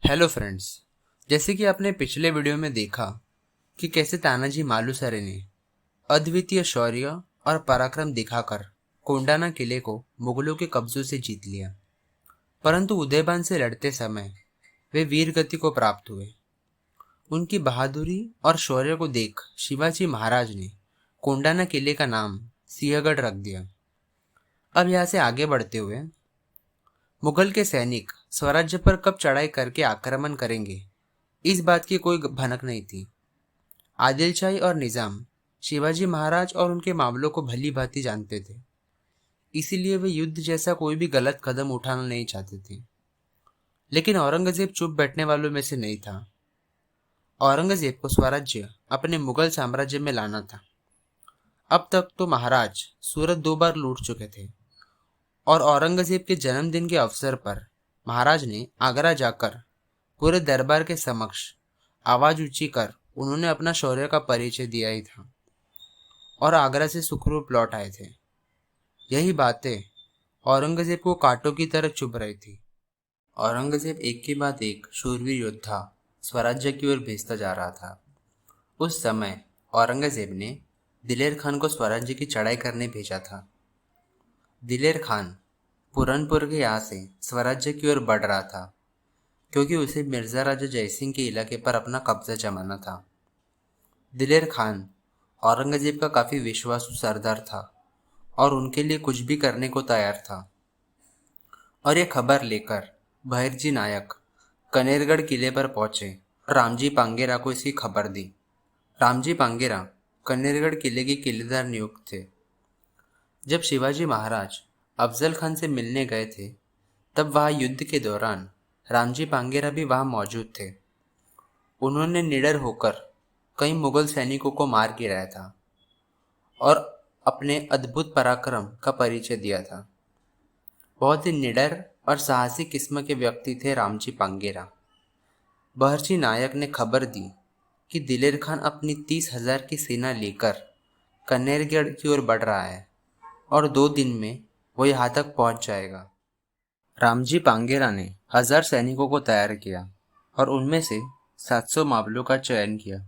Hello friends. जैसे कि आपने पिछले वीडियो में देखा कि कैसे तानाजी मालुसरे ने अद्वितीय शौर्य और पराक्रम दिखाकर कोंडाना किले को मुगलों के कब्जों से जीत लिया, परंतु उदयबान से लड़ते समय वे वीर गति को प्राप्त हुए। उनकी बहादुरी और शौर्य को देख शिवाजी महाराज ने कोंडाना किले का नाम सिंहगढ़ रख दिया। अब यहाँ से आगे बढ़ते हुए मुगल के सैनिक स्वराज्य पर कब चढ़ाई करके आक्रमण करेंगे, इस बात की कोई भनक नहीं थी। आदिल शाही और निजाम शिवाजी महाराज और उनके मामलों को भली भांति जानते थे, इसीलिए वे युद्ध जैसा कोई भी गलत कदम उठाना नहीं चाहते थे। लेकिन औरंगजेब चुप बैठने वालों में से नहीं था। औरंगजेब को स्वराज्य अपने मुगल साम्राज्य में लाना था। अब तक तो महाराज सूरत 2 बार लूट चुके थे और औरंगजेब के जन्मदिन के अवसर पर महाराज ने आगरा जाकर पूरे दरबार के समक्ष आवाज ऊंची कर उन्होंने अपना शौर्य का परिचय दिया ही था और आगरा से सुखरूप लौट आए थे। यही बातें औरंगजेब को कांटों की तरह चुभ रही थी। औरंगजेब एक के बाद एक शूरवीर योद्धा स्वराज्य की ओर भेजता जा रहा था। उस समय औरंगजेब ने दिलेर खान को स्वराज्य की चढ़ाई करने भेजा था। दिलेर खान पुरनपुर के यहाँ से स्वराज्य की ओर बढ़ रहा था, क्योंकि उसे मिर्जा राजा जयसिंह के इलाके पर अपना कब्जा जमाना था। दिलेर खान औरंगजेब का काफी विश्वासु सरदार था और उनके लिए कुछ भी करने को तैयार था। और ये खबर लेकर बहिर्जी नायक कनेरगढ़ किले पर पहुंचे और रामजी पांगेरा को इसकी खबर दी। रामजी पांगेरा कनेरगढ़ किले के किलेदार नियुक्त थे। जब शिवाजी महाराज अफजल खान से मिलने गए थे, तब वहां युद्ध के दौरान रामजी पांगेरा भी वहां मौजूद थे। उन्होंने निडर होकर कई मुगल सैनिकों को मार गिराया था और अपने अद्भुत पराक्रम का परिचय दिया था। बहुत ही निडर और साहसी किस्म के व्यक्ति थे रामजी पांगेरा। बहरची नायक ने खबर दी कि दिलेर खान अपनी 30,000 की सेना लेकर कन्नेरगढ़ की ओर बढ़ रहा है और 2 दिन में वो यहाँ तक पहुंच जाएगा। रामजी पांगेरा ने 1000 सैनिकों को तैयार किया और उनमें से 700 मावलों का चयन किया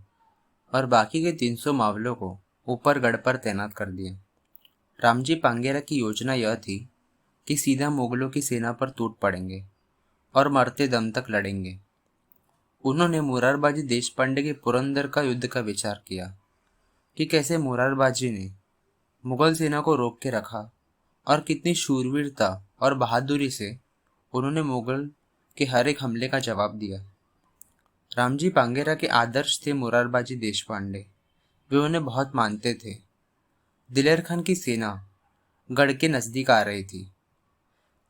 और बाकी के 300 मावलों को ऊपर गढ़ पर तैनात कर दिया। रामजी पांगेरा की योजना यह थी कि सीधा मुगलों की सेना पर टूट पड़ेंगे और मरते दम तक लड़ेंगे। उन्होंने मुरारबाजी देशपांडे के पुरंदर का युद्ध का विचार किया कि कैसे मुरारबाजी ने मुगल सेना को रोक के रखा और कितनी शूरवीरता और बहादुरी से उन्होंने मुगल के हर एक हमले का जवाब दिया। रामजी पांगेरा के आदर्श थे मुरारबाजी देशपांडे। वे उन्हें बहुत मानते थे। दिलेर खान की सेना गढ़ के नजदीक आ रही थी।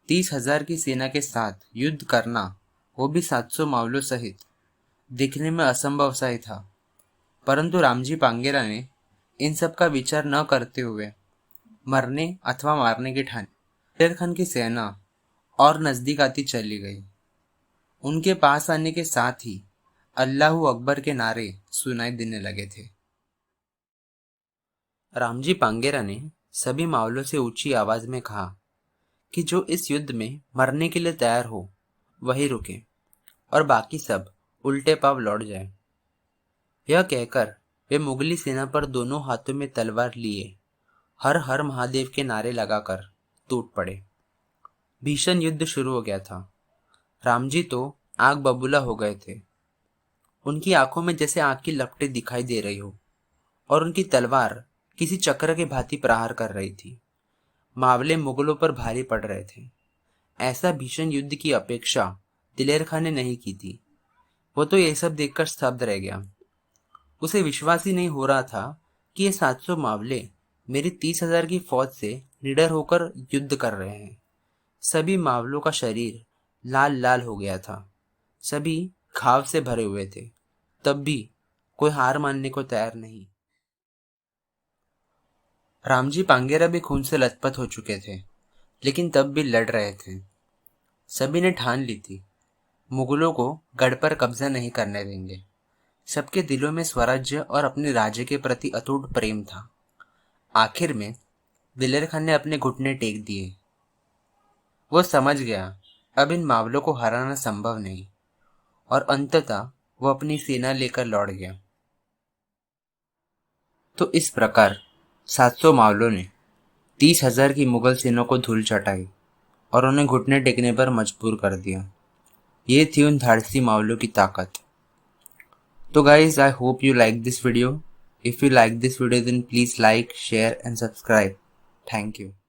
30,000 की सेना के साथ युद्ध करना, वो भी 700 मावलों सहित, दिखने में असंभव सा ही था। परंतु रामजी पांगेरा ने इन सब का विचार न करते हुए मरने अथवा मारने की ठानी। दिलेर खान की सेना और नजदीक आती चली गई। उनके पास आने के साथ ही अल्लाहू अकबर के नारे सुनाई देने लगे थे। रामजी पांगेरा ने सभी मावलों से ऊंची आवाज में कहा कि जो इस युद्ध में मरने के लिए तैयार हो वही रुके और बाकी सब उल्टे पांव लौट जाए। यह कहकर वे मुगली सेना पर दोनों हाथों में तलवार लिए हर हर महादेव के नारे लगाकर टूट पड़े। भीषण युद्ध शुरू हो गया था। रामजी तो आग बबूला हो गए थे। उनकी आंखों में जैसे आग की लपटें दिखाई दे रही हो और उनकी तलवार किसी चक्र के भांति प्रहार कर रही थी। मावले मुगलों पर भारी पड़ रहे थे। ऐसा भीषण युद्ध की अपेक्षा दिलेर खान ने नहीं की थी। वो तो ये सब देखकर स्तब्ध रह गया। उसे विश्वास ही नहीं हो रहा था कि ये 700 मावले मेरी 30,000 की फौज से निडर होकर युद्ध कर रहे हैं। सभी मावलों का शरीर लाल लाल हो गया था। सभी घाव से भरे हुए थे। तब भी कोई हार मानने को तैयार नहीं। रामजी पांगेरा भी खून से लथपथ हो चुके थे, लेकिन तब भी लड़ रहे थे। सभी ने ठान ली थी, मुगलों को गढ़ पर कब्जा नहीं करने देंगे। सबके दिलों में स्वराज्य और अपने राज्य के प्रति अटूट प्रेम था। आखिर में दिलेर खान ने अपने घुटने टेक दिए। वो समझ गया अब इन मावलों को हराना संभव नहीं और अंततः वो अपनी सेना लेकर लौट गया। तो इस प्रकार 700 मावलों ने 30,000 की मुगल सेना को धूल चटाई और उन्हें घुटने टेकने पर मजबूर कर दिया। ये थी उन धाड़सी मावलों की ताकत। तो guys, I hope you like this video. If you like this video, then please like, share and subscribe. Thank you.